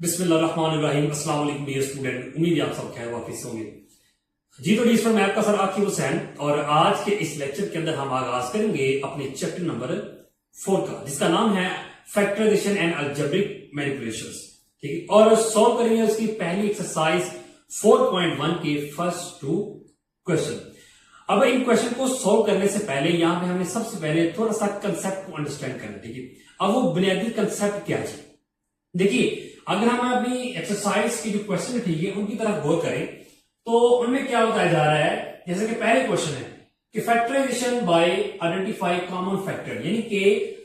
बिस्मिल्लाहिर्रहमानिर्रहीम। अस्सलाम वालेकुम डियर स्टूडेंट, उम्मीद है आप सब खैर वाफिस होंगे। जी तो डीज मैथ का सर आकिब हुसैन, और आज के इस लेक्चर के अंदर हम आगाज करेंगे अपने चैप्टर नंबर 4 का, जिसका नाम है फैक्टराइजेशन एंड अलजेब्रिक मैनिपुलेशंस। ठीक है, और सॉल्व करेंगे उसकी पहली एक्सरसाइज 4.1 के फर्स्ट 2 क्वेश्चन। अब इन क्वेश्चन को सॉल्व करने से पहले यहां पे हमने सबसे पहले थोड़ा सा कंसेप्ट को अंडरस्टैंड करना। ठीक है, अब वो बुनियादी कंसेप्ट क्या है? देखिए, अगर हम अपनी एक्सरसाइज की जो क्वेश्चन है, ठीक है, उनकी तरफ गौर करें तो उनमें क्या बताया जा रहा है। जैसे कि पहले क्वेश्चन है कि factorization by identify common factor, यानी कि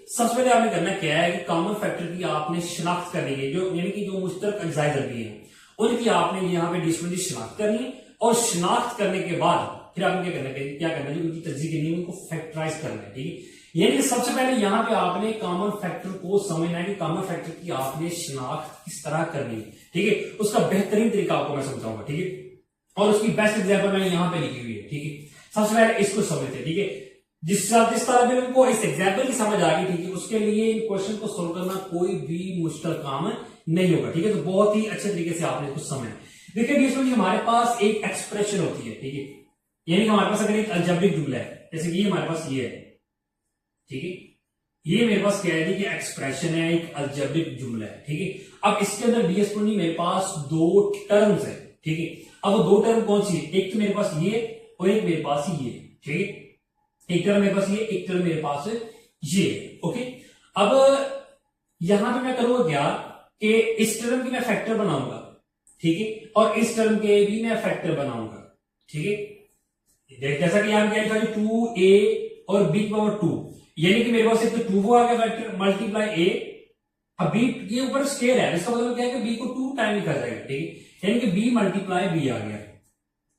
सबसे पहले आपने करना क्या है कि कॉमन फैक्टर की आपने शिनाख्त करनी है, जो यानी कि जो मुश्तरक अज्जा भी है उनकी आपने यहाँ पे डिस्प्लेली शिनाख्त करनी है, और शिनाख्त करने के बाद फिर आपने क्या करना है, उनकी तज्जीह करनी है, उनको फैक्टराइज करना है। ठीक है, यानी कि सबसे पहले यहां पे आपने कॉमन फैक्टर को समझना है कि कॉमन फैक्टर की आपने शिनाख्त किस तरह करनी है। ठीक है, उसका बेहतरीन तरीका आपको मैं समझाऊंगा। ठीक है, और उसकी बेस्ट एग्जांपल मैंने यहां पे लिखी हुई है। ठीक है, सबसे पहले इसको समझते हैं। ठीक है, जिस तरह उनको इस एग्जाम्पल की समझ आ गई, ठीक है, उसके लिए इन क्वेश्चन को सोल्व करना कोई भी मुश्किल काम नहीं होगा। ठीक है, तो बहुत ही अच्छे तरीके से आपने इसको समझना। देखिए इसमें हमारे पास एक एक्सप्रेशन होती है। ठीक है, यानी हमारे पास अगर एक अलजेब्रिक जुमला है, जैसे कि हमारे पास ये है, ठीक है, ये मेरे पास क्या है कि एक्सप्रेशन है, एक अलजेब्रिक जुमला है। ठीक है, अब इसके अंदर डीएसपी मेरे पास दो टर्म्स है। ठीक है, अब वो दो टर्म कौन सी है? एक तो मेरे पास ये और एक मेरे पास ये। ठीक है, एक टर्म मेरे पास ये, एक टर्म मेरे पास ये। ओके, अब यहां पे मैं करूंगा क्या कि इस टर्म की मैं फैक्टर बनाऊंगा। ठीक है, और इस टर्म के भी मैं फैक्टर बनाऊंगा। ठीक है, जैसा कि यहां क्या लिखा है 2a और b पावर 2, यानी कि मेरे पास एक तो 2 आ गया फैक्टर मल्टीप्लाई a, अब b ये ऊपर स्केयर है, इसका मतलब क्या है कि b को 2 टाइम लिखा जाएगा। ठीक है, यानी कि b मल्टीप्लाई b आ गया,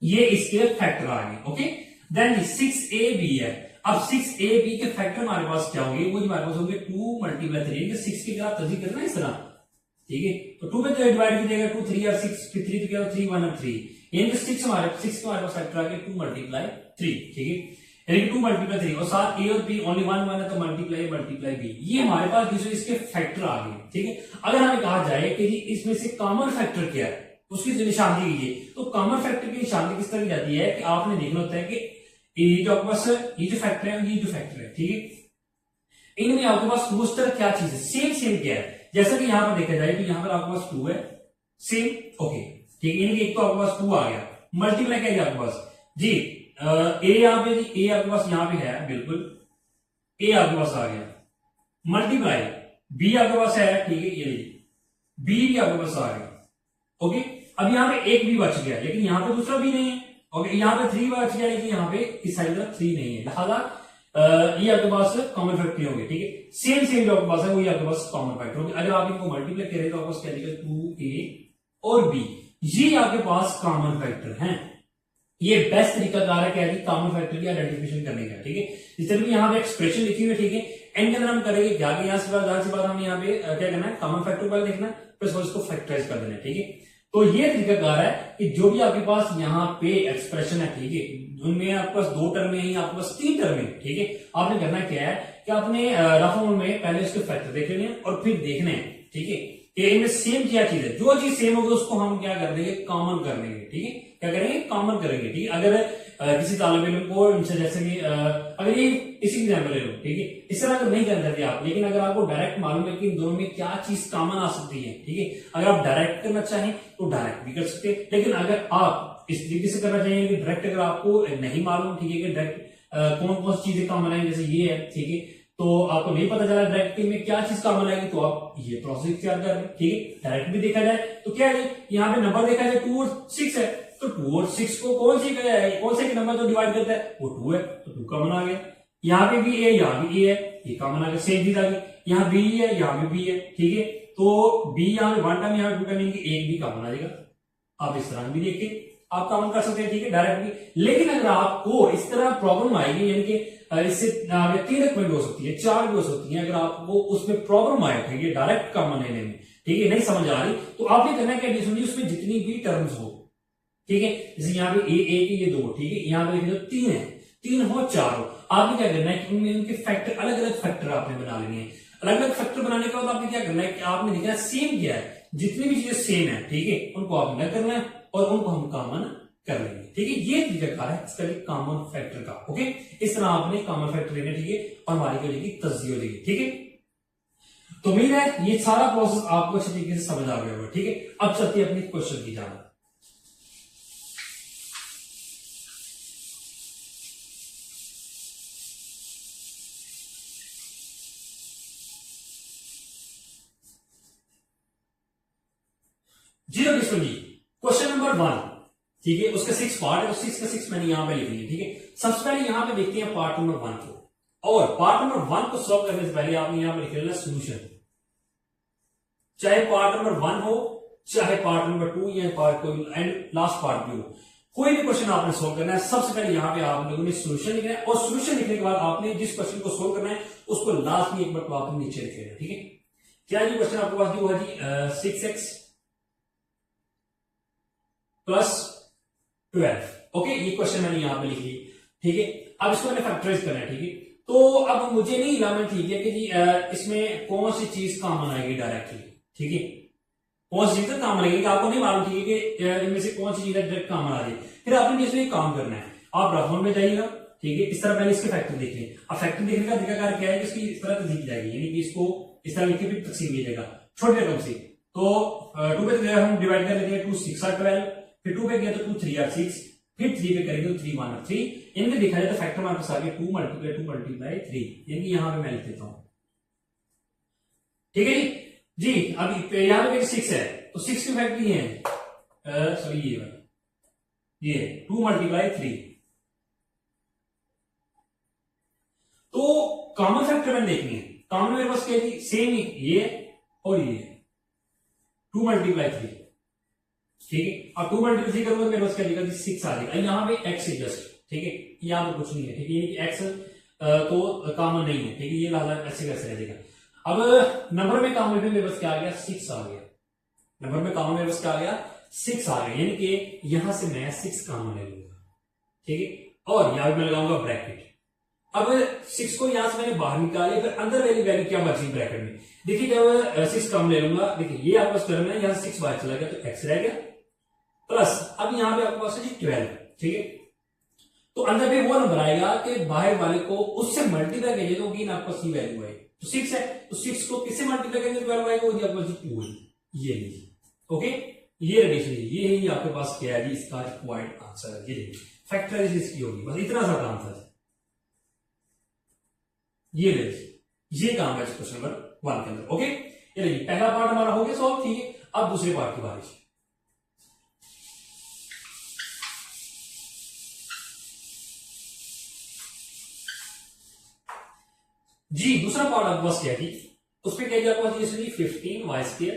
ये इसके फैक्टर आ गए। ओके, देन 6ab है। अब 6ab के फैक्टर हमारे पास क्या होंगे? वो हमारे पास होंगे 2 मल्टीप्लाई 3, यानी कि 6 की तरह तस्दीक करना इस तरह। ठीक है, तो 2 पे डिवाइड कीजिएगा, 2 3 और 6 फिर 3 तो 3 1 और 3, यानी कि 6 हमारे पास फैक्टर आ गया 2 मल्टीप्लाई 3। ठीक है, यानी कि 2 मल्टीप्लाई 3, और साथ a और b ओनली 1 1 है तो मल्टीप्लाई b, ये हमारे पास जिसमें इसके फैक्टर आ गए। ठीक है, अगर हमें कहा जाए कि जी इसमें से कॉमन फैक्टर क्या है, उसकी निशानदेही कीजिए, तो कॉमन फैक्टर की निशानदेही किस तरह की जाती है कि आपने देखना होता है कि ये जो आपके पास ये जो फैक्टर है, ये जो फैक्टर है, ठीक है, इनमें आपके पास मुश्तरक क्या चीज है, सेम क्या है। जैसा कि यहां पर देखा जाए तो यहां पर आपके पास 2 है, सेम। ओके, ठीक है, यानी कि एक तो आपके पास 2 आ गया, मल्टीप्लाई क्या है आपके पास जी ए, यहां पे जी ए आपके पास यहां पे है, बिल्कुल ए आपके पास आ गया, मल्टीप्लाई बी आपके पास है। ठीक है, ये बी भी आपके पास आ गया। ओके, अब यहां पे एक भी बच गया, लेकिन यहां पे दूसरा भी नहीं है। ओके, यहां पे 3 बच गया, लेकिन यहां पे इस साइड में 3 नहीं है, लिहाजा ये आपके पास कॉमन फैक्टर होंगे। ठीक है, सेम जो आपके पास है वही आपके पास कॉमन फैक्टर होंगे। अगर आप इनको मल्टीप्लाई करें तो आपके पास क्या लिखेगा 2a और b, ये आपके पास कॉमन फैक्टर हैं। ये बेस्ट तरीका है क्या है कॉमन फैक्टर की आइडेंटिफिकेशन करने का। ठीक है, इस तरह यहाँ पे एक्सप्रेशन लिखी हुई है। ठीक है, इनके अंदर हम करेंगे क्या कि यहाँ से बाद हम यहाँ पे क्या करना है, कॉमन फैक्टर पहले लिखना प्लस इसको फैक्टराइज कर देना है। ठीक है, तो ये तरीकाकार है कि जो भी आपके पास यहाँ पे एक्सप्रेशन है, ठीक है, उनमें आपके पास 2 टर्म है, आपके पास 3 टर्म है। ठीक है, आपने करना क्या है कि आपने रफ फॉर्म में पहले इसके फैक्टर देख लेने और फिर देखने हैं। ठीक है, कि इनमें सेम क्या चीज है, जो चीज सेम होगी उसको हम क्या कर देंगे, कॉमन कर लेंगे। ठीक है, क्या करेंगे, कॉमन करेंगे। ठीक है, अगर किसी तालिब इल्म को इनसे जैसे कि अगर ये इसी एग्जाम्पल ले लो, ठीक है, इस तरह अगर नहीं कर सकते आप, लेकिन अगर आपको डायरेक्ट मालूम है कि इन दोनों में क्या चीज कॉमन आ सकती है, ठीक है, अगर आप डायरेक्ट करना चाहें तो डायरेक्ट भी कर सकते हैं, लेकिन अगर आप इस तरीके से करना चाहिए कि डायरेक्ट अगर आपको नहीं मालूम, ठीक है, कि डायरेक्ट कौन कौन सी चीजें कॉमन आएंगी, जैसे ये है, ठीक है, तो आपको नहीं पता चला डायरेक्ट में क्या चीज कॉमन आएगी, तो आप ये प्रोसेस इख्तियार कर लें। ठीक है, डायरेक्ट भी देखा जाए तो क्या है, यहाँ पे नंबर देखा जाए 2 और 6 है, तो 2 और 6 को कौन से नंबर तो डिवाइड करता है, वो 2 है, तो 2 कॉमन आ गया। यहाँ पे भी ए, यहाँ भी ए है, ये कॉमन आ गया, सेम चीज आ गई। यहाँ बी है, यहाँ भी बी है। ठीक है, तो बी यहाँ पे 1 टाइम, यहाँ पे 2 टाइम, एक भी कॉमन आ जाएगा। आप इस तरह भी देख के आप कॉमन कर सकते हैं। ठीक है, डायरेक्ट भी। लेकिन अगर आपको इस तरह प्रॉब्लम आएगी, यानी कि इससे आगे 3 रकमें भी हो सकती है, 4 भी हो सकती है, अगर आपको उसमें प्रॉब्लम आए, ठीक है, डायरेक्ट कॉमन लेने में, ठीक है, नहीं समझ आ रही, तो आपने करना क्या, उसमें जितनी भी टर्म्स हो, ठीक है, जैसे यहाँ पे ए की ये 2, ठीक है, यहाँ पे देखिए 3 है, 3 हो 4 हो, आपने क्या करना है कि उनमें उनके फैक्टर अलग अलग फैक्टर आपने बना लेने हैं। अलग अलग फैक्टर बनाने के बाद आपने क्या करना है कि आपने देखना सेम क्या है, जितनी भी चीजें सेम है, ठीक है, उनको आप न करना है और उनको हम कॉमन कर लेंगे, ठीक है। ये तरीकाकार है इसका कॉमन फैक्टर का, ओके। इस तरह आपने कॉमन फैक्टर लेना, ठीक है, और हमारी क्या हो जाएगी, तस्दीक हो जाएगी, ठीक है। तो उम्मीद है ये सारा प्रोसेस आपको अच्छे तरीके से समझ आ गया होगा, ठीक है। अब चलते हैं अपने क्वेश्चन की जान। जीरो डिस्टो जी, क्वेश्चन नंबर 1, ठीक है, उसका 6 पार्ट है, 6 का 6 मैंने यहां पे लिख लिया, ठीक है। सबसे पहले यहां पे देखते हैं पार्ट नंबर 1 को, और पार्ट नंबर 1 को सॉल्व करने से पहले आपने यहां पे लिख लेना सोल्यूशन, चाहे पार्ट नंबर 1 हो, चाहे पार्ट नंबर 2 या पार्ट कोई एंड लास्ट पार्ट भी हो, कोई भी क्वेश्चन आपने सोल्व करना है, सबसे पहले यहां पे आप लोगों ने सोल्यूशन लिखना है, और सोल्यूशन लिखने के बाद आपने जिस क्वेश्चन को सोल्व करना है उसको लास्ट में एक बार आपने नीचे लिख लेना, ठीक है। क्या ये क्वेश्चन आपके पास जो है जी 6x प्लस 12, ओके, ये क्वेश्चन मैंने यहां पे लिख ली, ठीक है। अब इसको मैंने फैक्टराइज करना है, ठीक है। तो अब मुझे नहीं लाना, ठीक है, कि जी इसमें कौन सी चीज कॉमन आएगी डायरेक्टली, ठीक है, कौन सी चीज कॉमन आएगी, आपको नहीं मालूम, ठीक है, कि इनमें से कौन सी चीज डायरेक्ट कॉमन आ जाए। फिर आपने इसमें काम करना है, आप रफन में जाइएगा, ठीक है, इस तरह पहले इसके फैक्टर देख लें। अब फैक्टर देखने का तरीका क्या है कि इसकी इस तरह तस्दीक की जाएगी, यानी कि इसको इस तरह लिख के तकसीम किया जाएगा छोटे रकम से। तो 2 पे हम डिवाइड कर लेते हैं, 2 6 और 12, फिर 2 पे गया तो 2 3 और 6, फिर 3 पे करेंगे तो 3 1 और 3, इनमें देखा जाए तो फैक्टर हमारे पास आ गया 2 मल्टीप्लाई 3, यानी यहां पे मैं लिख देता हूं, ठीक है जी। अब यहां पे 6 है तो 6 की फैक्टर ये है, सॉरी ये 2 मल्टीप्लाई 3, तो कॉमन फैक्टर मैंने देखनी है, कॉमन मेरे पास क्या है, सेम ही ये और ये 2 मल्टीप्लाई 3, ठीक है। अब 2 मल्टीप्लाई 3 करूंगा तो मेरे पास क्या देगा, 6 आ जाएगा, यहां पे x है जस्ट, ठीक है, यहां पे कुछ नहीं है, ठीक है, यानी x तो कॉमन नहीं है, ठीक है, ये लाजा ऐसे कैसे रह जाएगा। अब नंबर में कॉमन में मेरे पास क्या आ गया, 6 आ गया, नंबर में कॉमन मेरे पास क्या आ गया, 6 आ गया, यानी कि यहां से मैं 6 कॉमन ले लूंगा, ठीक है, और यहां पे मैं लगाऊंगा ब्रैकेट। अब 6 को यहां से मैंने बाहर निकाले, फिर अंदर वाली वैल्यू क्या बची ब्रैकेट में, देखिए जब 6 कम ले लूंगा, देखिए ये आपके पास टर्म है, यहां 6 बाहर चला गया तो x रह गया, प्लस अब यहां पे आपके पास है 12, ठीक है। तो अंदर पे वो नंबर आएगा कि बाहर वाले को उससे मल्टीप्लाई करिए तो गेन आपका सी वैल्यू आएगी, तो 6 है तो 6 को किससे मल्टीप्लाई करेंगे तो 12 आएगा, वो आपके पास 2 है, ये लीजिए, ओके, ये रेडिशन ये है, आपके पास क्या है जी, इसका रिक्वायर्ड आंसर है, ये देखिए फैक्टराइज इसकी होगी, बस इतना सा काम था, ये लीजिए, ये काम है क्वेश्चन नंबर 1 के अंदर, ओके। ये देखिए पहला पार्ट हमारा हो गया सॉल्व, ठीक है। अब दूसरे पार्ट की बारी जी, दूसरा पार्ट आपके पास क्या है, उस पर क्या दिया आपके पास, 15y²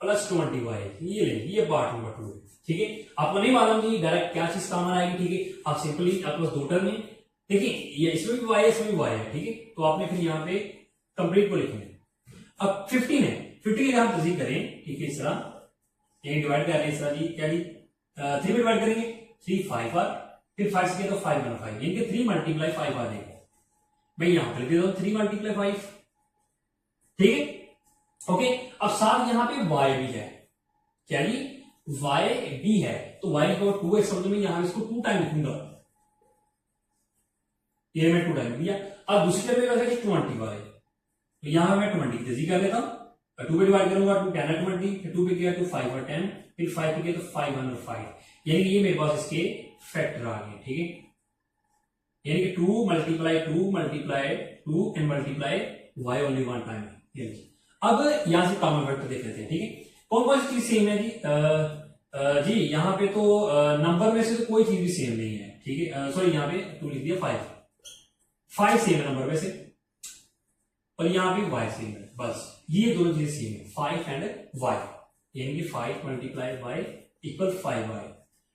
प्लस 20y, ये ले, ये पार्ट नंबर 2 है, ठीक है। आपको नहीं मालूम जी डायरेक्ट क्या चीज कॉमन आएगी, ठीक है, आप सिंपली आपके पास 2 टर्म है, देखिए ये इसमें भी y है, इसमें भी y है, ठीक है, तो आपने फिर यहाँ पे कंप्लीट को लिखना है। अब 15 है, 15 का हम तस्दीक करें, ठीक है, इस तरह एक डिवाइड कर रहे हैं, इस तरह जी क्या जी 3 में डिवाइड करेंगे, 3 5 और फिर 5 से तो 5 1 5, यानी कि 3 मल्टीप्लाई 5 आ जाएगा, भाई यहां पर लिख देता हूं 3 मल्टीप्लाई 5, ठीक है, ओके। अब साथ यहां पे y भी है, क्या जी y भी है, तो y का 2x समझ में, यहां इसको 2 टाइम लिखूंगा, ये मैं 2 टाइम दिया। अब दूसरी तरफ मेरे पास 20y, तो यहां मैं 20 की तस्दीक कर लेता हूं, 2 पे डिवाइड करूंगा, 2 10 है 20, फिर 2 पे गया तो 5 और 10, फिर 5 पे गया तो 5 1 और 5, यानी कि ये मेरे पास इसके फैक्टर आ गए, ठीक है, यानी कि 2 multiply 2 multiply 2 and multiply y only 1 time, अब यहां से कॉमन फैक्टर देख लेते हैं, ठीक है। कौन कौन सी चीज सेम है जी, जी यहाँ पे तो नंबर में से तो कोई चीज भी सेम नहीं है, ठीक है, सॉरी यहाँ पे 2 लिख दिया, 5 सेम है नंबर में से, और यहाँ पे y सेम है, बस ये दोनों चीजें सेम है, 5 एंड y, यानी कि 5 मल्टीप्लाई y इक्वल 5y,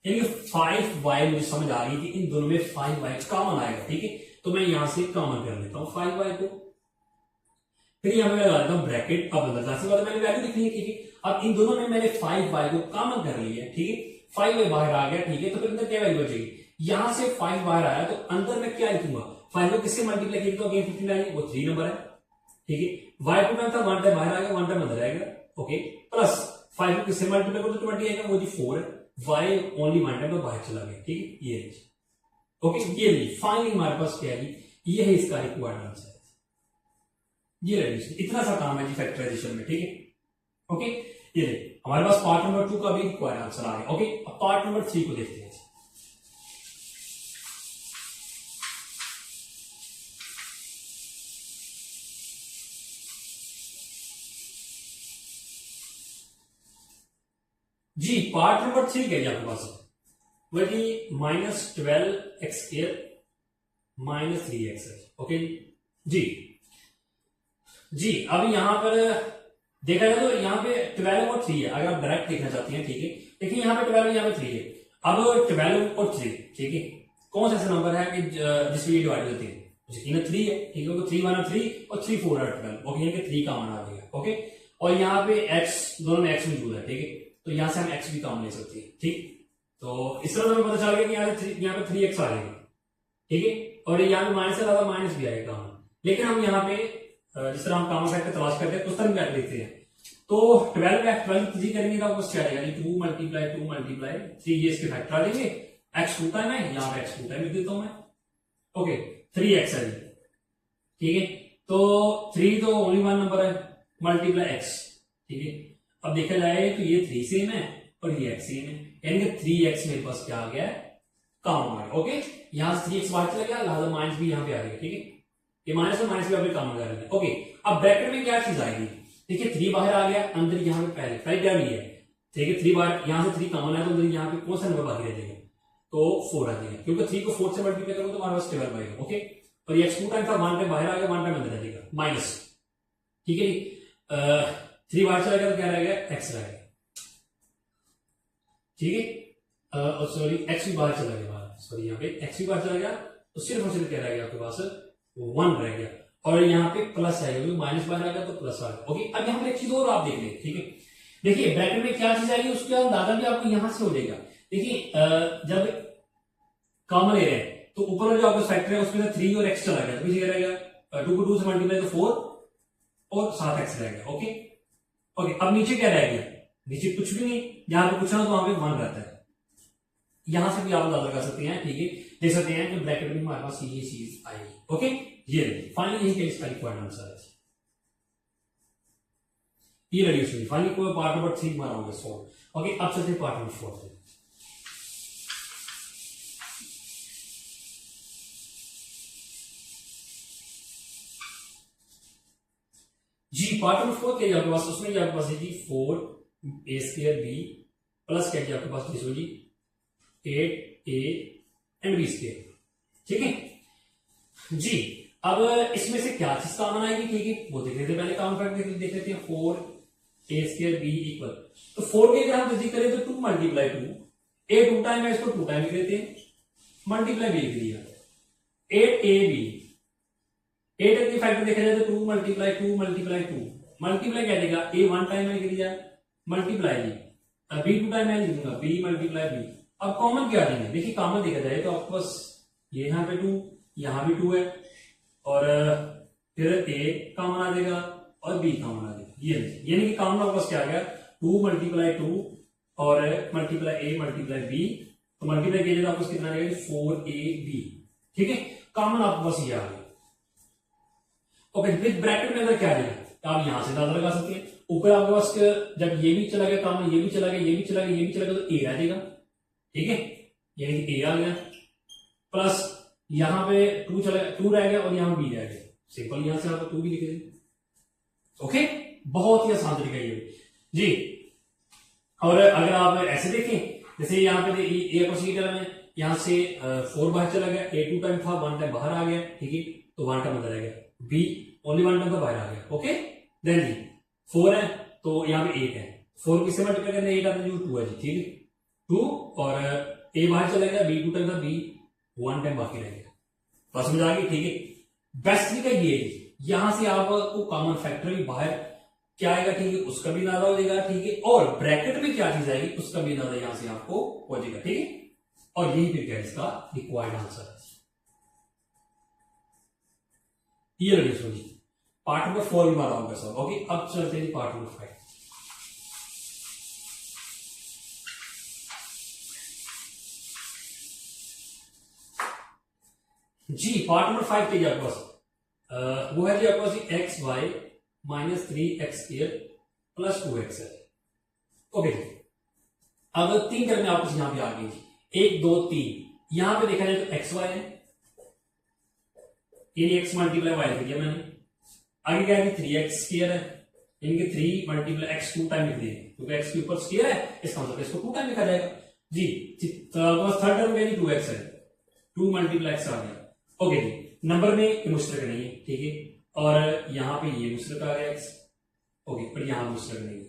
यानी कि 5y मुझे समझ आ रही है कि इन दोनों में 5y कॉमन आएगा, ठीक है, तो मैं यहां से कॉमन कर लेता हूं 5y को, फिर यहां मैं लगा देता हूं ब्रैकेट, अब अंदर से मैंने वैल्यू लिखनी है, ठीक है। अब इन दोनों में मैंने 5y को कॉमन कर लिया, ठीक है, 5y बाहर आ गया, ठीक है, तो फिर अंदर क्या वैल्यू बचेगी, यहां से 5 बाहर आया तो अंदर मैं क्या लिखूंगा, 5 को किससे मल्टीप्लाई किया तो अगेन 15 आएगी, वो 3 नंबर है, ठीक है, y को टाइम था 1 टाइम बाहर आ गया, 1 टाइम अंदर आएगा, ओके, प्लस 5 को किससे मल्टीप्लाई करो तो 20 आएगा, वो जी 4 है, y ओनली 1 टाइम तो बाहर चला गया, ठीक है, ये है। ओके, ये ली फाइनली हमारे पास क्या है, ये है इसका रिक्वायर्ड आंसर, ये रही, इतना सा काम है जी फैक्टराइजेशन में, ठीक है। ओके, ये ले हमारे पास पार्ट नंबर 2 का भी रिक्वायर्ड आंसर आ गया। ओके, अब पार्ट नंबर 3 को देखते हैं। जी पार्ट नंबर 3 क्या है आपके पास, वही -12x² -3x है। ओके जी, जी अब यहां पर देखा जाए तो यहाँ पे 12 और 3 है, अगर आप डायरेक्ट देखना चाहते हैं, ठीक है, देखिए यहाँ पे 12 यहाँ पे 3 है। अब 12 और 3, ठीक है, कौन सा ऐसा नंबर है कि जिसमें ये डिवाइड होते हैं, इन्हें 3 है, ठीक है, 3 माना 3 और 3 4 है 12। ओके, यहाँ पे 3 का मान आ गया। ओके, और यहाँ पे x, दोनों में x मौजूद है, ठीक है, तो यहाँ से हम x भी काम ले सकते हैं, ठीक। तो इस तरह हमें पता चल गया कि यहाँ पे 3x आ जाएगा, ठीक है, और यहाँ पे माइनस से ज्यादा माइनस भी आएगा। लेकिन हम यहाँ पे जिस तरह हम कॉमन फैक्टर तलाश करते हैं उस तरह कैट देखते हैं, तो 12 का 12 3 करेंगे तो आपको क्या आएगा, 2 मल्टीप्लाई 3, ये इसके फैक्टर आ जाएंगे, x 2 टाइम है, यहाँ पे x 2 टाइम लिख देता हूं मैं। ओके, 3x है, ठीक है, तो 3 तो ओनली 1 नंबर है, मल्टीप्लाई x, ठीक है। अब देखा जाए तो ये 3 सेम है और ये x सेम है, यानी कि 3x मेरे पास क्या आ गया है, कॉमन आ गया। ओके, यहां से 3x बाहर चला गया, लिहाजा माइनस भी यहाँ पे आ गया, ठीक है, ये माइनस और माइनस भी आपके कॉमन आ गया। ओके, अब ब्रैकेट में क्या चीज आएगी, देखिए 3 बाहर आ गया, अंदर यहाँ पे पहले क्या भी है, ठीक है, 3 बाहर यहाँ से 3 कॉमन है, तो अंदर यहाँ पे कौन सा नंबर बाकी रह जाएगा, तो 4 आ जाएगा, क्योंकि 3 को 4 से मल्टीप्लाई करो तो हमारे पास 12 आएगा। ओके, और ये x 2 टाइम था, 1 टाइम बाहर आ गया, 1 टाइम अंदर रह जाएगा माइनस, ठीक है, 3 बाहर चला गया तो क्या रहेगा, x रहेगा, ठीक है, और सॉरी x भी बाहर चला गया, सॉरी यहाँ पे x भी बाहर चला गया, तो सिर्फ और सिर्फ क्या रह गया आपके पास, 1 रह गया, और यहाँ पे प्लस आएगा, क्योंकि माइनस बाहर आ गया तो प्लस आ गया। ओके, अब यहाँ पर एक चीज और आप देख लें, ठीक है, देखिए ब्रैकेट में क्या चीज आएगी उसका अंदाजा भी आपको यहां से हो जाएगा। देखिए जब कॉमन ले रहे हैं तो ऊपर जो आपका फैक्टर है उसमें 3 और x चला गया, तो पीछे रहेगा 2 को 2 से मल्टीप्लाई तो 4 और 7x रहेगा। ओके, ओके, अब नीचे क्या रह गया, नीचे कुछ भी नहीं, जहां पे कुछ ना तो वहां पे 1 रहता है, यहां से भी आप अंदाजा कर सकते हैं, ठीक है, देख सकते हैं कि ब्रैकेट में हमारे पास ये चीज आएगी। ओके, ये फाइनली यही इसका रिक्वायर्ड आंसर है, ये रेडिएशन फाइनली कोई पार्ट नंबर 3 मारा होगा सॉल्व। ओके, अब चलते हैं पार्ट नंबर 4 पे। जी पार्ट नंबर 4 क्या है आपके पास, उसमें आपके पास है जी 4a² b प्लस क्या है आपके पास जी 8a एंड b², ठीक है जी। अब इसमें से क्या चीज कॉमन आएगी, ठीक है, वो देख लेते पहले कॉमन फैक्टर देख लेते हैं, 4a² b इक्वल, तो 4 के अगर हम तस्दीक करें तो 2 मल्टीप्लाई 2, a 2 टाइम है, इसको 2 टाइम लिख देते हैं, मल्टीप्लाई b लिख दिया, 8ab, 8 के फैक्टर देखा जाए तो 2 मल्टीप्लाई 2 मल्टीप्लाई 2, मल्टीप्लाई क्या देगा, a 1 टाइम में लिख दिया, मल्टीप्लाई जी, अब b 2 टाइम में लिख दूंगा, b मल्टीप्लाई b। अब कॉमन क्या देंगे, देखिए कॉमन देखा जाए तो आपके पास ये यहाँ पे 2, यहाँ भी 2 है, और फिर a कॉमन आ जाएगा और b कॉमन आ जाएगा, ये यानी कि कॉमन आपके पास क्या आ गया, 2 मल्टीप्लाई 2 और मल्टीप्लाई a मल्टीप्लाई b, तो मल्टीप्लाई किया जाए आपको कितना आएगा, 4ab, ठीक है, कॉमन आपके पास ये आ गया। ओके, विद ब्रैकेट में अगर क्या देगा आप यहां से अंदाजा लगा सकते हैं, ऊपर आपके पास जब ये भी चला गया कॉमन, ये भी चला गया, ये भी चला गया, ये भी चला गया, तो a आ जाएगा, ठीक है, यानी कि a आ गया, प्लस यहां पे 2 चला गया, 2 रह गया और यहां b रह गया, सिंपल यहां से आप 2 भी लिख देंगे। ओके, बहुत ही आसान तरीका ये जी। और अगर आप ऐसे देखें, जैसे यहाँ पे ए प्रोसीजर में यहां से 4 बाहर चला गया, a 2 टाइम था, 1 टाइम बाहर आ गया, ठीक है, तो 1 टाइम अंदर आ गया, b ओनली 1 टाइम तो बाहर आ गया। ओके, देन जी 4 है तो यहाँ पे 8 है, 4 किससे मल्टीप्लाई करने 8 आता है, 2 है जी, ठीक है, 2 और a बाहर चला गया, b 2 टाइम था, b 1 टाइम बाकी रह गया, बात समझ आ गई, ठीक है। बेस्ट तरीका ये है, यहां से आपको कॉमन फैक्टर भी बाहर क्या आएगा, ठीक है, उसका भी अंदाजा हो जाएगा, ठीक है, और ब्रैकेट में क्या चीज आएगी उसका भी अंदाजा यहां से आपको हो जाएगा, ठीक है, और यही फिर क्या इसका रिक्वायर्ड आंसर है। ये लगे सोचिए पार्ट नंबर 4 भी मारा होगा सब। ओके, अब चलते हैं पार्ट नंबर 5। जी पार्ट नंबर 5 पे जी आपके पास वो है जी आपके पास X Y minus 3x² plus 2x है। ओके जी, अब 3 टर्म में आपको यहां पे आ गई, 1 2 3। यहां पे देखा जाए तो एक्स वाई है, ये एक्स मल्टीप्लाई वाई लिख दिया मैंने। आगे क्या है 3x² है, इनके 3 मल्टीप्लाई x 2 टाइम लिख दिए क्योंकि x के ऊपर स्क्वायर है, इसका मतलब इसको 2 टाइम लिखा जाएगा जी। थर्ड टर्म क्या है 2x है, 2 मल्टीप्लाई x आ गया। ओके जी, नंबर में मुश्तरक नहीं है, ठीक है, और यहां पे ये मुश्तरक आ गया x। ओके, पर यहां मुश्तरक नहीं है,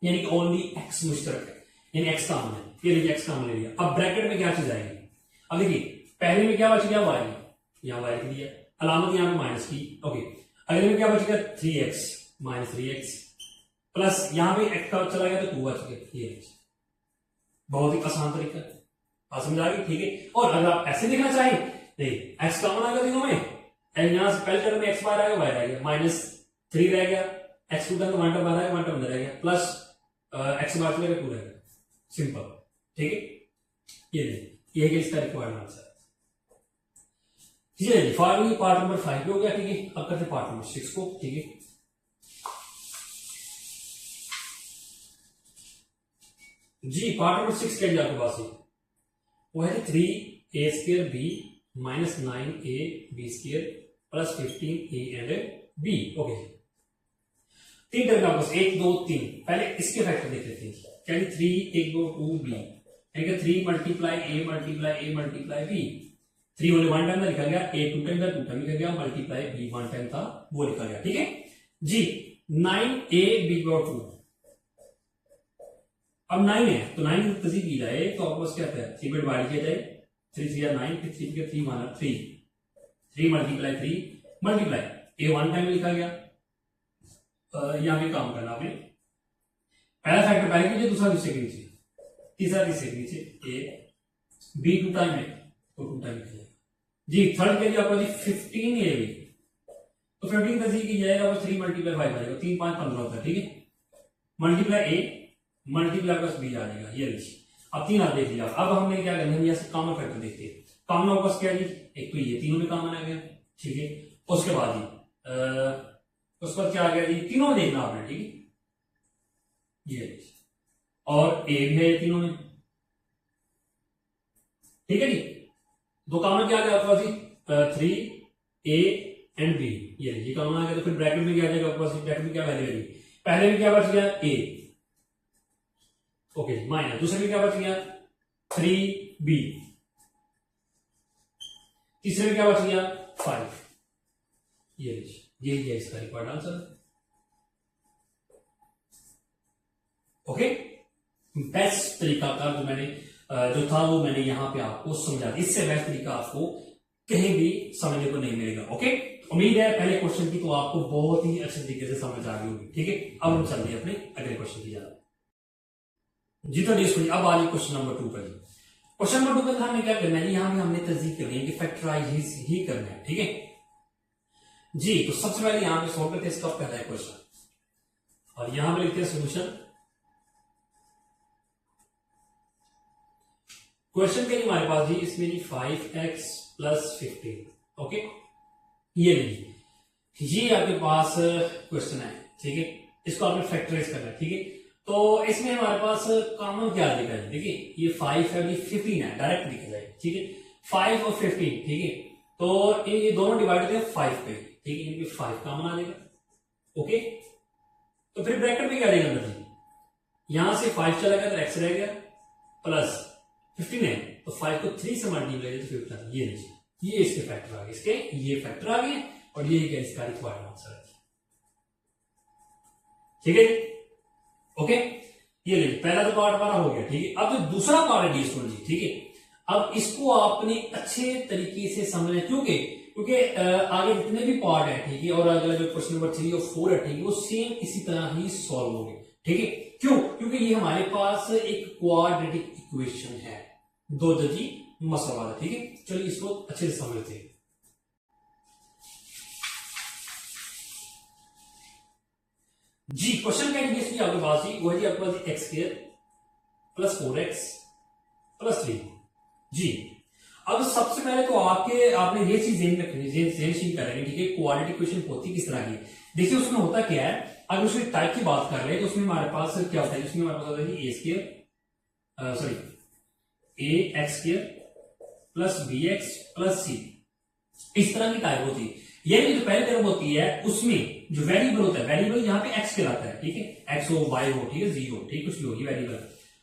यानी कि ओनली x मुश्तरक है, यानी x कॉमन है। ये देखिए x कॉमन ले लिया। अब ब्रैकेट में क्या चीज आएगी, अब देखिए पहले में क्या बच गया y, यहां y लिख दिया, अलामत यहां पे माइनस की। ओके, अगले में क्या बच गया 3x माइनस 3x प्लस यहां पे x का चला गया तो 2 बच गया, ये बहुत ही आसान तरीका है, बात समझ आ गई, ठीक है। और अगर आप ऐसे देखना चाहें, देखिए x कॉमन आ गया तीनों में, यहां से पहले टर्म में x बाहर आ गया, y रह गया, माइनस 3 रह गया, x टू टर्म 1 टर्म बाहर आ गया, 1 टर्म रह गया, प्लस x बाहर चलेगा 2 रह गया, सिंपल, ठीक है। ये देखिए, ये है इसका रिक्वायर्ड आंसर। ठीक है जी, फाइनली पार्ट नंबर 5 हो गया, ठीक है। अब करते पार्ट नंबर 6 को, ठीक है। जी पार्ट नंबर 6 क्या आपके पास है, वो है 3a² b minus 9ab² plus 15a and b। Okay, 3 term आपके पास 1 2 3। पहले इसके फैक्टर देख लेते हैं, क्या 3 1 2 2 b, यानी 3 multiply a multiply a multiply b। 3 only 1 time लिखा गया, a 2 टाइम था, 2 टाइम लिखा गया, मल्टीप्लाई b 1 टाइम था, वो लिखा गया, ठीक है जी। 9ab/2, अब 9 है तो 9 की तस्दीक की जाए तो आपको क्या होता है, 3 में डिवाइड किया जाए, 3 3 9, फिर 3 के 3 1 3, 3 मल्टीप्लाई 3 मल्टीप्लाई a 1 टाइम लिखा गया। यहां पे काम करना आपने, पहला फैक्टर पहले कीजिए, दूसरा दूसरे के नीचे, तीसरा तीसरे के नीचे, a b 2 टाइम है तो 2 टाइम लिखा जाएगा जी। थर्ड के लिए आपको 15ab, तो 15 तस्दीक की जाएगा, 3 मल्टीप्लाई 5 आ जाएगा, 3 5 15 होता है, ठीक है, multiply a multiply plus b आ जाएगा, ये लीजिए। अब 3 आप देख लिया, अब हमने क्या करना है, यहाँ से कॉमन फैक्टर देखते हैं। कॉमन आपस क्या है, एक तो ये तीनों में कॉमन आ गया, ठीक है। उसके बाद उसके बाद क्या आ गया जी, तीनों में देखना आपने, ठीक है, ये लीजिए, और ए भी है तीनों में, ठीक है जी। दो कॉमन क्या आ गया आपके पास 3a एंड b, ये लीजिए कॉमन आ गया। तो फिर ब्रैकेट में क्या आ जाएगा आपके पास, ब्रैकेट में क्या वैल्यू है, पहले में क्या बच गया a, ओके, माइनस दूसरे में क्या बच गया 3b, तीसरे में क्या बच गया 5, ये यही है इसका रिक्वायर्ड आंसर। ओके, बेस्ट तरीका का जो मैंने जो था वो मैंने यहां पे आपको समझा दिया, इससे बेस्ट तरीका आपको कहीं भी समझने को नहीं मिलेगा। ओके, उम्मीद है पहले क्वेश्चन की तो आपको बहुत ही अच्छे तरीके से समझ आ गई होगी, ठीक है। अब हम चलते हैं अपने अगले क्वेश्चन की तरफ। जी तो जी अब आ क्वेश्चन नंबर 2 पर। क्वेश्चन नंबर 2 पर हमने क्या करना है, यहां भी हमने तस्दीक करनी है कि फैक्टराइज ही करना है, ठीक है जी। तो सबसे पहले यहां पे सॉल्व करते हैं इसका पहला क्वेश्चन, और यहां पे लिखते हैं सोल्यूशन। क्वेश्चन के लिए हमारे पास जी इसमें जी 5x प्लस 15, ओके, ये लीजिए, ये आपके पास क्वेश्चन है, ठीक है। इसको आपने फैक्टराइज करना है, ठीक है। तो इसमें हमारे पास कॉमन क्या दिखा है, देखिए ये 5 है, ये 15 है, डायरेक्ट दिखा जाए, ठीक है, 5 और 15, ठीक है। तो ये दोनों डिवाइड होते हैं 5 पे, ठीक है, इनमें 5 कॉमन आ जाएगा, ओके। तो फिर ब्रैकेट में क्या रहेगा अंदर जी, यहां से 5 चला गया तो x रह गया, प्लस 15 है तो 5 को 3 से मल्टीप्लाई तो 15, ये लीजिए, ये इसके फैक्टर आ गए, इसके ये फैक्टर आ गए, और ये इसका रिक्वायर्ड आंसर है, ठीक है, ओके। ये लीजिए पहला तो पार्ट हमारा हो गया, ठीक है। अब जो दूसरा पार्ट है जी, ठीक है, अब इसको आपने अच्छे तरीके से समझना है, क्योंकि आगे जितने भी पार्ट है, ठीक है, और अगला जो क्वेश्चन नंबर 3 और 4 है, ठीक है, वो सेम इसी तरह ही सॉल्व होंगे, ठीक है। क्यों, क्योंकि ये हमारे पास एक क्वाड्रेटिक इक्वेशन है, दो दर्जी मसला वाला, ठीक है। चलिए इसको अच्छे से समझते हैं। जी क्वेश्चन क्या है आपके पास ही, वो है जी आपके पास x² प्लस 4x प्लस 3 जी। अब सबसे पहले तो आपने ये चीज ध्यान रखनी है, करेंगे ठीक है, क्वाड्रेटिक इक्वेशन होती किस तरह की। देखिए उसमें होता क्या है, अगर उसमें टाइप की बात कर रहे हैं तो उसमें हमारे पास क्या होता है, उसमें हमारे पास होता है A square sorry A X square plus B X plus C, इस तरह की टाइप होती है। यानी जो पहली टर्म होती है उसमें जो वेरिएबल होता है, वेरिएबल यहाँ पे एक्स कहलाता है, ठीक है, एक्स हो वाई हो, ठीक है, जी हो, ठीक, कुछ भी होगी वेरिएबल।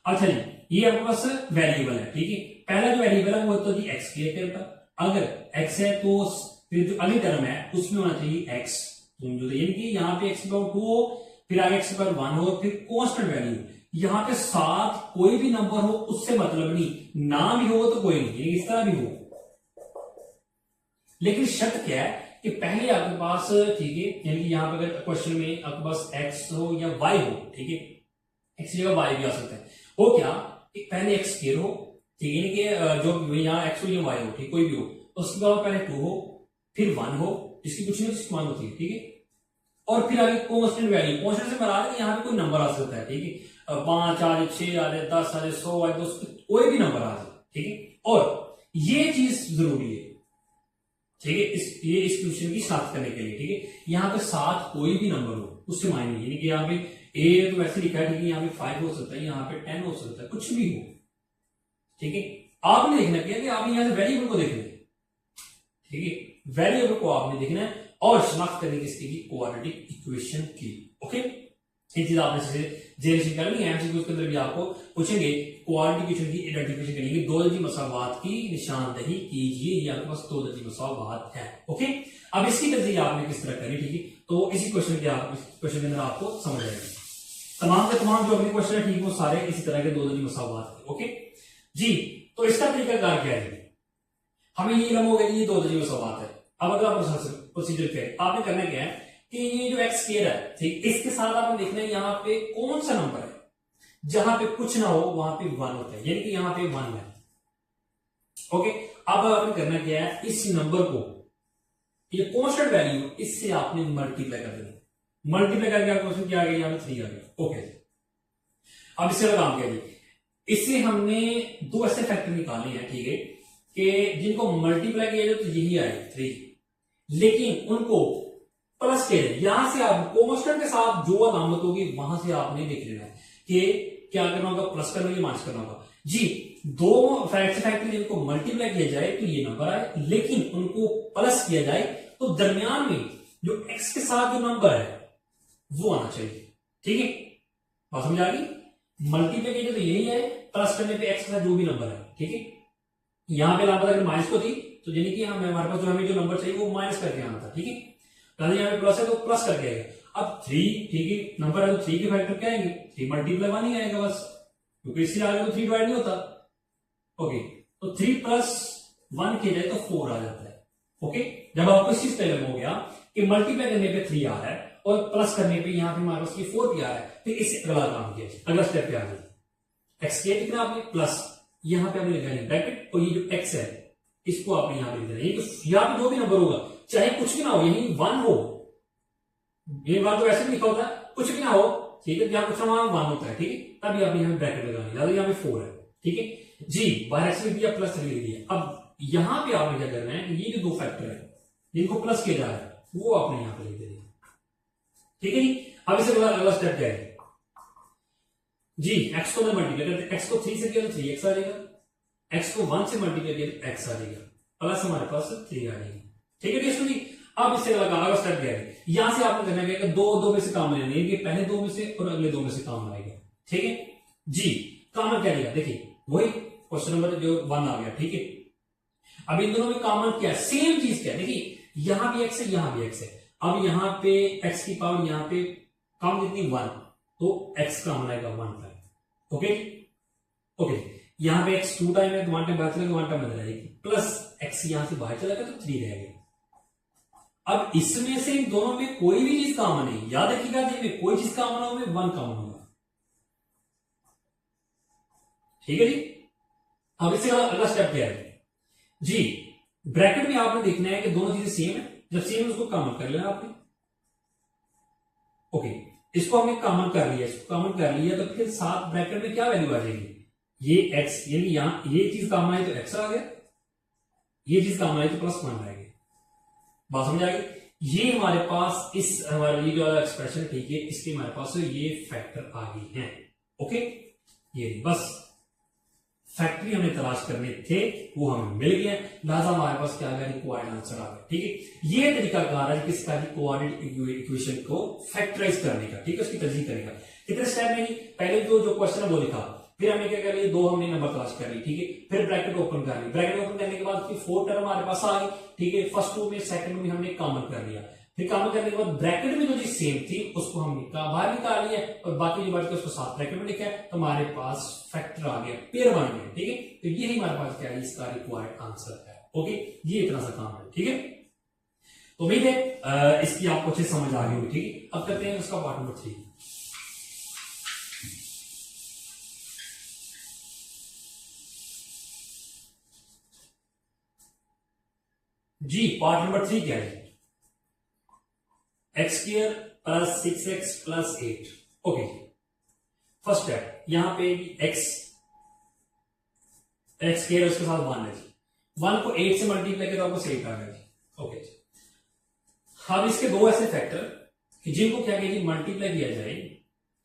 अच्छा जी, ये आपके पास वेरिएबल है, ठीक है, पहला जो वेरिएबल है वो तो जी एक्स क्लियर करता, अगर एक्स है तो फिर जो अगली टर्म है उसमें होना चाहिए एक्स, यानी कि यहाँ पे एक्स पावर 2 हो, फिर आगे एक्स पावर 1 हो, फिर कांस्टेंट वैल्यू, यहाँ पे साथ कोई भी नंबर हो उससे मतलब नहीं, ना भी हो तो कोई नहीं, इस तरह भी हो, लेकिन शर्त क्या है कि पहले आपके पास, ठीक है, यानी कि यहां पर अगर क्वेश्चन में आपके पास एक्स हो या वाई हो, ठीक है, एक्स की जगह वाई भी आ सकता है, हो क्या कि पहले एक्स स्क्वायर हो, ठीक है, यानी कि जो यहाँ एक्स हो या वाई हो, ठीक, कोई भी हो, उसके बाद पहले 2 हो, फिर 1 हो, जिसकी कुछ नहीं मान होती है, ठीक है, और फिर आगे कांस्टेंट वैल्यू, कांस्टेंट से मरा यहाँ पे कोई नंबर आ सकता है, ठीक है, 5 आ जाए, 6 आ जाए, 10 आ जाए, 100 आ जाए, 200, कोई भी नंबर आ जाए, ठीक है, और ये चीज जरूरी है, ठीक है, इस क्वेश्चन की साथ करने के लिए, ठीक है, यहाँ पे साथ कोई भी नंबर हो उससे मायने नहीं, यानी कि यहाँ पे ए तो वैसे लिखा है, ठीक है, यहाँ पे 5 हो सकता है, यहाँ पे 10 हो सकता है, कुछ भी हो, ठीक है, आपने देखना क्या कि आपने यहाँ से वेरिएबल को देखना है, ठीक है, वेरिएबल को आपने देखना है और शनाख्त करनी किसकी, क्वाड्रेटिक इक्वेशन की, ओके, ये चीज आपने जेनरेशन करनी है, एमसीक्यू के अंदर भी आपको पूछेंगे, क्वाड्रेटिक इक्वेशन की आइडेंटिफिकेशन करेंगे, दो दर्जी मसावात की निशानदही कीजिए, ये आपके पास दो दर्जी मसावात है, ओके। अब इसकी तरजीह आपने किस तरह करनी, ठीक है, तो इसी क्वेश्चन के अंदर आपको समझ आएगा, तमाम के तमाम जो अगले क्वेश्चन है, ठीक, वो सारे इसी तरह के दो दर्जी मसावात है, ओके जी। तो इसका तरीकाकार क्या है, हमें ये इल्म हो गया ये दो दर्जी मसावात है। अब अगर आप प्रोसीजर करें, आपने करना क्या है कि ये जो एक्स स्क्वायर है, ठीक, इसके साथ आपने देखना है यहाँ पे कौन सा नंबर है, जहां पे कुछ ना हो वहां पे 1 होता है, यानी कि यहाँ पे 1 है, ओके। अब आपने करना क्या है, इस नंबर को, ये कांस्टेंट वैल्यू, इससे आपने मल्टीप्लाई कर देना, मल्टीप्लाई करके क्वेश्चन क्या आ गया, यहाँ पे 3 आ गया, ओके। अब इससे काम किया, इससे हमने दो ऐसे फैक्टर निकालने हैं, ठीक है, कि जिनको मल्टीप्लाई किया जाए तो यही आए 3, लेकिन उनको प्लस के यहां से आप कांस्टेंट के साथ जो अलामत होगी वहां से आपने देख लेना है कि क्या करना होगा, प्लस करना या माइनस करना होगा जी। दो फैक्टर जिनको मल्टीप्लाई किया जाए तो ये नंबर आए, लेकिन उनको प्लस किया जाए तो दरमियान में जो एक्स के साथ जो नंबर है वो आना चाहिए, ठीक है, बात समझ आ गई। मल्टीप्लाई किया तो यही है, प्लस करने पे एक्स के साथ जो भी नंबर है, ठीक है। यहां पे अलामत अगर माइनस को थी तो यानी कि हमारे पास जो हमें जो नंबर चाहिए वो माइनस करके आना था, ठीक है, यहाँ पे प्लस है तो प्लस करके आएगा। अब 3, ठीक है, नंबर है तो 3 के फैक्टर क्या आएंगे, 3 मल्टीप्लाई 1 ही आएगा बस, क्योंकि इससे आगे तो 3 डिवाइड नहीं होता, ओके। तो 3 प्लस 1 किया जाए तो 4 आ जाता है, ओके। जब आपको इस चीज का इल्म हो गया कि मल्टीप्लाई करने पे 3 आ रहा है और प्लस करने पे यहाँ पे हमारे पास 4 भी आ रहा है, फिर इससे अगला काम किया, अगला स्टेप पे आ गया, एक्स किया कितना आपने प्लस, यहाँ पे आपने लिखा ब्रैकेट, और ये जो एक्स है इसको आपने यहाँ पे लिख देना, यहाँ पे जो भी नंबर होगा चाहे कुछ भी ना हो, यही 1 हो, ये बात तो वैसे भी लिखा होता है, कुछ भी ना हो, ठीक है, यहाँ कुछ ना 1 होता है, ठीक है, तभी आपने यहाँ ब्रैकेट लगाना, यहाँ पे 4 है, ठीक है जी, बाहर एक्स लिख दिया प्लस लिख दिया। अब यहाँ पे आपने क्या करना है, ये जो दो फैक्टर है जिनको प्लस किया जा रहा है वो आपने यहाँ पे लिख देना, ठीक है जी। अब इसे अगला स्टेप क्या है जी, एक्स को मैं मल्टीप्लाई करते, एक्स को 3 से किया तो 3x आ जाएगा, एक्स को 1 से मल्टीप्लाई किया तो x आ जाएगा, प्लस हमारे पास 3 आ जाएगी, ठीक है जी। अब इससे अगला स्टेप क्या है, यहां से आपने करना क्या, दो में से काम लेना है, पहले 2 में से और अगले 2 में से काम आएगा, ठीक है जी। कॉमन क्या लिया, देखिए वही क्वेश्चन नंबर जो 1 आ गया, ठीक है। अब इन दोनों में कॉमन क्या है, सेम चीज क्या है, देखिए यहां भी x है, यहां भी x है, अब यहां पे x की पावर यहां पे कम कितनी 1, तो x कॉमन आएगा 1 टाइम, ओके ओके। यहां पे x 2 टाइम है तो 1 टाइम बाहर चलेगा, 1 टाइम अंदर आएगी, प्लस x यहां से बाहर चला गया तो 3 रहेगा। अब इसमें से इन दोनों में कोई भी चीज कॉमन है, याद रखिएगा जिसमें कोई चीज कॉमन हो 1 कॉमन होगा, ठीक है जी। अब इससे अगला स्टेप क्या है जी, ब्रैकेट में आपने देखना है कि दोनों चीजें सेम है, जब सेम है उसको कॉमन कर लेना आपने, ओके। इसको हमने कॉमन कर लिया, इसको कॉमन कर लिया तो फिर साथ ब्रैकेट में क्या वैल्यू आ जाएगी, ये x, यानी यहां ये चीज कॉमन है तो x आ गया, ये चीज काम आएगी तो +1 आएगी। बात समझ आ गई? ये हमारे पास इस हमारे ये जो एक्सप्रेशन ठीक है, इसके हमारे पास ये फैक्टर आ गई है। ओके, ये बस फैक्टरी हमें तलाश करने थे, वो हमें मिल गया, लिहाजा हमारे पास क्या आ गया, रिक्वायर्ड आंसर आ गया। ठीक है, ये तरीका कार है किसका, कोऑर्डिनेट इक्वेशन को फैक्टराइज करने का। ठीक है, उसकी तरजीह करेगा। कितने स्टेप में, पहले जो क्वेश्चन है वो लिखा, फिर हमने क्या कर लिया, दो हमने नंबर तलाश कर ली। ठीक है, फिर ब्रैकेट ओपन कर ली, ब्रैकेट ओपन करने के बाद फिर 4 टर्म हमारे पास आ गई। ठीक है, फर्स्ट टू में सेकंड में हमने कॉमन कर लिया, फिर कॉमन करने के बाद ब्रैकेट में जो चीज सेम थी उसको हमने बाहर निकाल लिया और बाकी जो बच गया उसको साथ ब्रैकेट में लिखा है, तो हमारे पास फैक्टर आ गया, पेयर बन गया। ठीक है, तो यही हमारे पास क्या है, इसका रिक्वायर्ड आंसर है। ओके, ये इतना सा काम है। ठीक है, तो उम्मीद है इसकी आपको अच्छे समझ आ गई होगी। ठीक है, अब करते हैं उसका पार्ट नंबर 3। जी, पार्ट नंबर 3 क्या है, x² + 6x + 8। Okay, first step, यहां पे x² उसके साथ 1 है, 1 को 8 से मल्टीप्लाई करो आपको 8 आ गया जी। ओके, अब इसके दो ऐसे फैक्टर कि जिनको क्या कहेगी मल्टीप्लाई किया जाए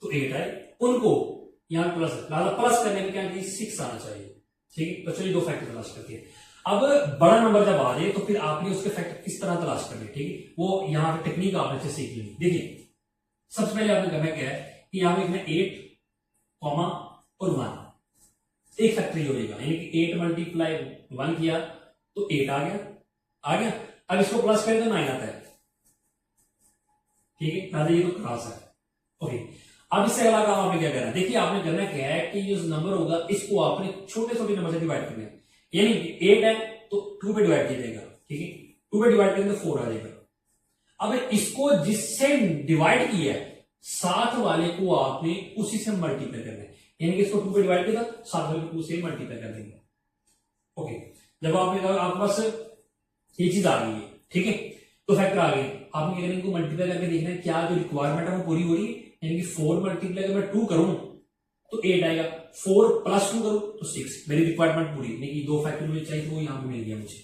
तो 8 आए, उनको यहां प्लस करने में क्या 6 आना चाहिए। ठीक है, तो चलिए दो फैक्टर तलाश करते हैं। अब बड़ा नंबर जब आ जाए तो फिर आपने उसके फैक्टर किस तरह तलाश करने। ठीक है, वो यहां पे टेक्निक आपने अच्छे सीख ली। देखिए, सबसे पहले आपने करना क्या है कि यहां पे 8 कॉमा और 1 एक फैक्टर हो जाएगा, यानी कि 8 मल्टीप्लाई 1 किया तो 8 आ गया। अब इसको प्लस करें तो 9 आता है। ठीक है, पहले ये तो क्रॉस है। ओके, अब इससे अगला काम आपने क्या करना है, देखिए आपने करना क्या है कि जो नंबर होगा इसको आपने छोटे छोटे नंबर से डिवाइड करना है, यानी 8 है तो 2 पे डिवाइड किया जाएगा। ठीक है, 2 पे डिवाइड करेंगे तो 4 आ जाएगा। अब इसको जिससे डिवाइड किया है साथ वाले को आपने उसी से मल्टीप्लाई करना है, यानी कि इसको 2 पे डिवाइड किया था, साथ वाले को 2 से मल्टीप्लाई कर देंगे। ओके, जब आपके पास ये चीज आ गई है, ठीक है, तो फैक्टर आ गए, आपने क्या इनको मल्टीप्लाई करके देखना है क्या जो रिक्वायरमेंट है वो पूरी हो रही है, यानी कि 4 मल्टीप्लाई अगर मैं 2 करूं तो 8 आएगा, 4 + 2 करूं तो 6, मेरी रिक्वायरमेंट पूरी। यानी कि दो फैक्टर मुझे चाहिए तो वो यहाँ पे मिल गया, मुझे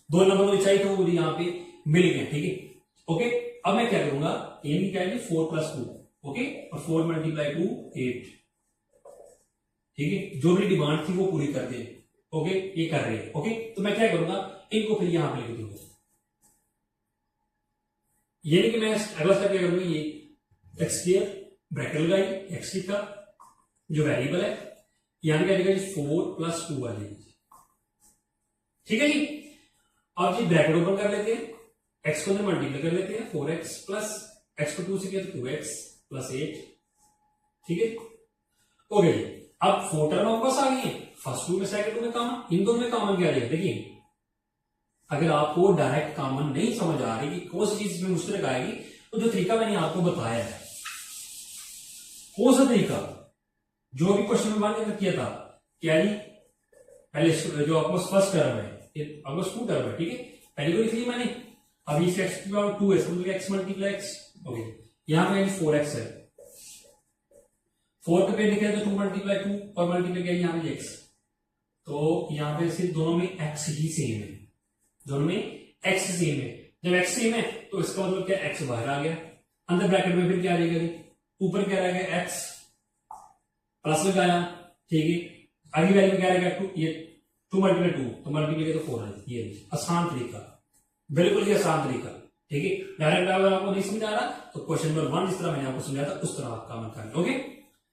दो नंबर मुझे चाहिए तो वो मुझे यहाँ पे मिल गया। ठीक है, ओके, अब मैं क्या करूंगा, यानी क्या है 4 + 2, ओके, और 4 × 2 8। ठीक है, जो मेरी डिमांड थी वो पूरी कर दे। ओके, ये कर रहे हैं। ओके, तो मैं क्या करूंगा, इनको फिर यहां पे लिख दूंगा, यानी कि मैं अगला स्टेप क्या करूंगा, ये x² ब्रैकेट लगाई, x का जो वेरिएबल है यानी क्या जाएगा 4 + 2 आ जाएगी। ठीक है जी, अब जी ब्रैकेट ओपन कर लेते हैं, x को मल्टीप्लाई कर लेते हैं, 4x प्लस x को 2 से किया तो 2x + 8। ठीक है, ओके जी, अब 4 टर्म आपके पास आ गई है, फर्स्ट 2 में सेकंड 2 में कॉमन, इन दोनों में कॉमन क्या आ जाएगा। देखिए, अगर आपको डायरेक्ट कॉमन नहीं समझ आ रही कि कौन सी चीज में मुश्किल आएगी, तो जो तरीका मैंने आपको बताया है, कौन सा तरीका जो भी क्वेश्चन में मैंने किया था, क्या जी, पहले जो आपको फर्स्ट टर्म है, आपको 2 टर्म है। ठीक है, पहले को लिख लिया मैंने, अभी इस x की पावर 2 है, समझ गया, x × x। ओके, यहां पे 4x है, 4 पे लिखे तो 2 × 2 और मल्टीप्लाई किया यहां पे x, तो यहां पे सिर्फ दोनों में x ही सेम है, दोनों में x सेम है। जब x सेम है तो इसका मतलब क्या, x बाहर आ गया, अंदर ब्रैकेट में फिर क्या आ जाएगा, ऊपर क्या रहेगा x प्लस लगाया। ठीक है, अगली वैल्यू क्या रहेगा 2, ये 2 × 2 तो मल्टीप्लाई तो 4 है। ये आसान तरीका, बिल्कुल ही आसान तरीका। ठीक है, डायरेक्ट अगर आपको नहीं समझ आ रहा तो क्वेश्चन नंबर 1 जिस तरह मैंने आपको समझाया था उस तरह आप काम करें। ओके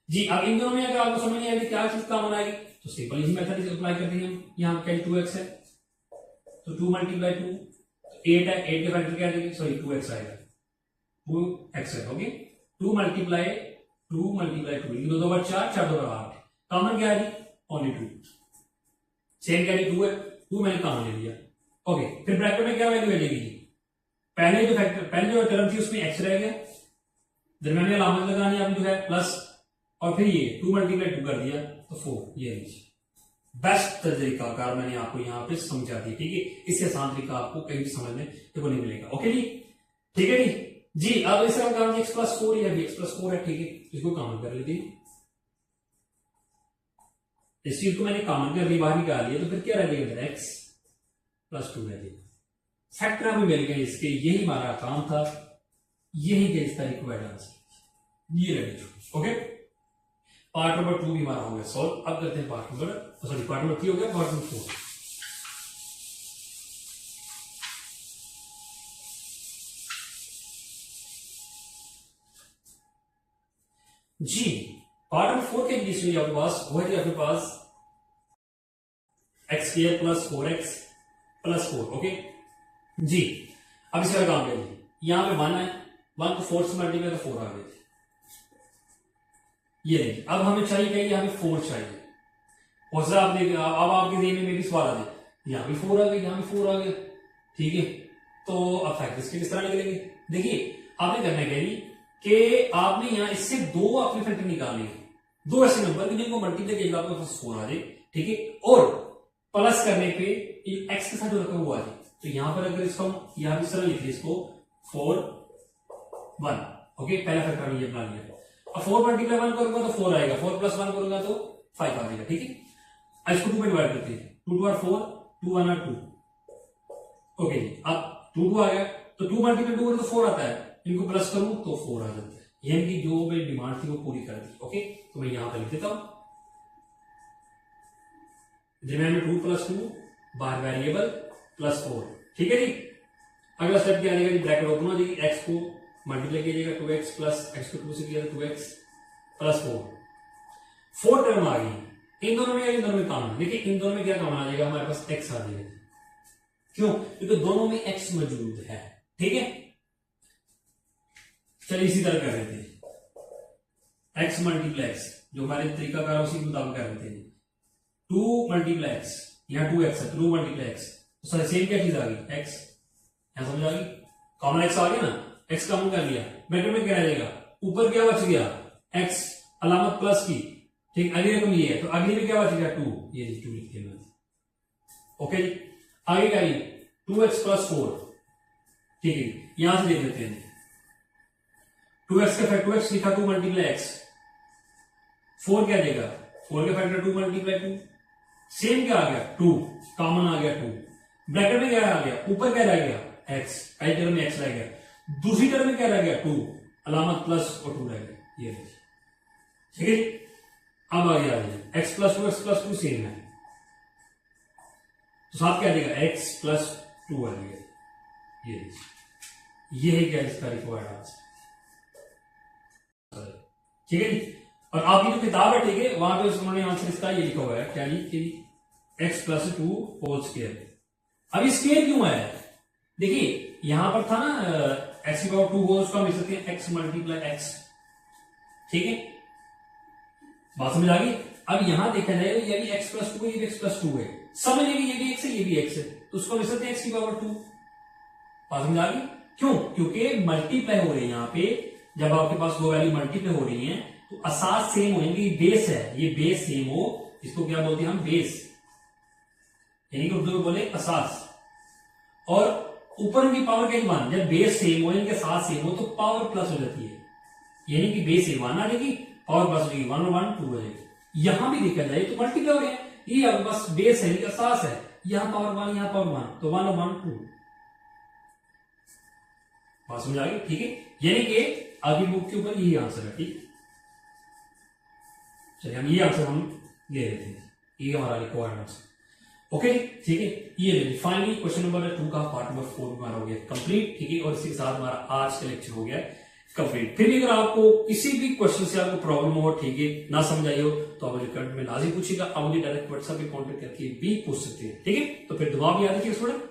जी, अब इन दोनों में अगर आपको समझ नहीं आएगी क्या चीज काम आएगी, तो सिंपल इसी मेथड अप्लाई कर देंगे हम। यहाँ क्या 2x है तो 2 × 2 8 है, 8 के फैक्टर क्या आएगा, सॉरी 2x आएगा, 2x है। ओके, 2 × 2 2 बार 4, 4 2 बार 8, कॉमन क्या है, ओनली 2, सेम क्या 2 है, 2 मैंने कॉमन ले लिया। ओके, फिर ब्रैकेट में क्या वैल्यू आ जाएगी, पहले जो फैक्टर, पहले जो टर्म थी उसमें x रह गया, दरम्यान में अलामत लगानी आपने जो है प्लस, और फिर ये 2 × 2 कर दिया तो 4। ये बेस्ट तरीका कार मैंने आपको यहाँ पे समझा दी। ठीक है, इससे आसान तरीका आपको कहीं भी समझने को नहीं मिलेगा। ओके जी, ठीक है जी, अब इसका काम x + 4 या x + 4 है। ठीक है, इसको कॉमन कर लेते हैं, इस चीज को मैंने कॉमन कर ली, बाहर निकाल लिया, तो फिर क्या रह जाएगा x +2 है जी। फैक्टर हमें मिल गए इसके, यही हमारा काम था, यही के इसका रिक्वायर्ड आंसर, ये रेडी। ओके, पार्ट नंबर 2 भी हमारा हो गया सॉल्व। अब करते हैं पार्ट नंबर 3 हो गया, पार्ट नंबर 4। जी, पार्ट नंबर 4 के कंडीशन आपके पास वो है आपके पास x² + 4x + 4। ओके जी, अब इसका काम करिए, यहां पे 1 है, 1 को 4 से मल्टीप्लाई तो 4 आ गए, ये नहीं। अब हमें चाहिए क्या, हमें 4 चाहिए। और सर आप देख, अब आपके जेहन में भी सवाल आ जाए, यहां भी 4 आ गए, यहां भी 4 आ गए, ठीक है। तो अब फैक्टर्स के किस तरह निकलेंगे, देखिए आपने करना है कि आपने यहां इससे 2 अपने फैक्टर निकालने हैं, 2 ऐसे नंबर जिनको मल्टीप्लाई किया आपको 4 आ जाए, ठीक है। और प्लस करने पे एक्स के साथ जो रखा हुआ है, तो यहां पर अगर इसको यहां इस तरह लिखिए इसको 4 1। ओके, पहला फैक्टर हमने ये बना लिया। अब 4 मल्टीप्लाई 1 करूंगा तो 4 आएगा, 4 + 1 करूंगा तो 5 आ जाएगा, ठीक है। अब इसको 2 में डिवाइड करते हैं, 2 2 4, 2 1 2। ओके जी, अब 2 2 आ गया, तो 2 मल्टीप्लाई 2 तो 4 आता है, इनको प्लस करूं तो 4 आ जाता है, यानी कि जो मेरी डिमांड थी वो पूरी कर दी। ओके, तो मैं यहां पर लिख देता हूं, रिमेंडर 2 + 2 बाहर वेरिएबल +4, ठीक है जी। अगला स्टेप क्या आएगा जी, ब्रैकेट ओपन हो जाएगी, x को मल्टीप्लाई कीजिएगा 2x + x को 2 से किया तो 2x + 4 टर्म आ गई। इन दोनों में इन दोनों में कॉमन, देखिए इन दोनों में क्या कॉमन आ जाएगा, हमारे पास x आ जाएगा। क्यों, क्योंकि दोनों में x मौजूद है, ठीक है। चलिए इसी तरह कर लेते हैं, x × x, जो हमारे तरीका कार उसी के मुताबिक कर लेते हैं। 2 × x, यहां 2x है, 2 × x, तो सेम क्या चीज आ गई, x, यहां समझ आ गई, कॉमन x आ गया ना, x कॉमन कर लिया, ब्रैकेट में क्या आ जाएगा, ऊपर क्या बच गया, x अलामत प्लस की, ठीक, अगली रकम ये है, तो अगली में क्या बच गया 2, ये 2 लिख दिया मैंने। ओके जी, आगे क्या 2x + 4, ठीक है, यहां से देख लेते हैं 2x का फैक्टर 2x लिखा, 2 × x, 4 क्या देगा, 4 का फैक्टर 2 × 2, सेम क्या आ गया 2, कॉमन आ गया 2, ब्रैकेट में क्या आ गया, ऊपर क्या रह गया x, पहली टर्म में x रह गया, दूसरी टर्म में क्या रह गया 2, अलामत प्लस और 2 रह गया, ये ठीक है। अब आ गया x + 2 x + 2 सेम है, तो साथ क्या देगा x + 2 आ गया, ये है क्या इसका रिक्वायर्ड आंसर, ठीक है जी। और आपकी जो किताब है, ठीक है, वहां पे उन्होंने आंसर इसका ये लिखा हुआ है क्या जी, कि x + 2 होल स्क्वायर। अब ये स्क्वायर क्यों है, देखिए यहां पर था ना x⁻² हो, उसको हम लिख सकते हैं x × x, ठीक है, बात समझ आ गई। अब यहां देखा जाए ये भी x + 2 है, ये भी x + 2 है, समझ लेंगे ये भी x है, ये भी x है, तो उसको लिख सकते हैं x⁻²। बात समझ आ गई, क्यों, क्योंकि मल्टीप्लाई हो रही है, यहां पे जब आपके पास दो वैल्यू मल्टीप्लाई हो रही है तो असास सेम होंगे, ये बेस है, ये बेस सेम हो, इसको क्या बोलते हैं हम, बेस, यानी कि उर्दू में बोले असास। और ऊपर इनकी पावर क्या 1, जब बेस सेम हो, इनके साथ सेम हो तो पावर प्लस हो जाती है, यानी कि बेस 1 आ जाएगी, पावर प्लस हो जाएगी, 1 और 1 2 हो जाएगी। यहां भी देखा जाए तो मल्टीप्लाई हो रहे हैं, ये आपके पास बेस है, असास है, यहां पावर 1 यहां पावर 1, तो 1 और 1 2। बात समझ आ गई, ठीक है, यानी कि आगे बुक के ऊपर यही आंसर है, ठीक। चलिए हम ये आंसर हम ले लेते हैं, ये हमारा रिक्वायर्ड आंसर, ओके, ठीक है। ये फाइनली क्वेश्चन नंबर 2 का पार्ट नंबर 4 हमारा हो गया कंप्लीट, ठीक है। और इसी के साथ हमारा आज का लेक्चर हो गया कंप्लीट। फिर भी अगर आपको किसी भी क्वेश्चन से आपको प्रॉब्लम हो, ठीक है, ना समझ आई हो, तो आप मुझे कमेंट में लाजिम पूछिएगा, आप मुझे डायरेक्ट व्हाट्सएप पे कॉन्टेक्ट करके भी पूछ सकते हैं, ठीक है। तो फिर दुआ भी याद रखिए स्टूडेंट।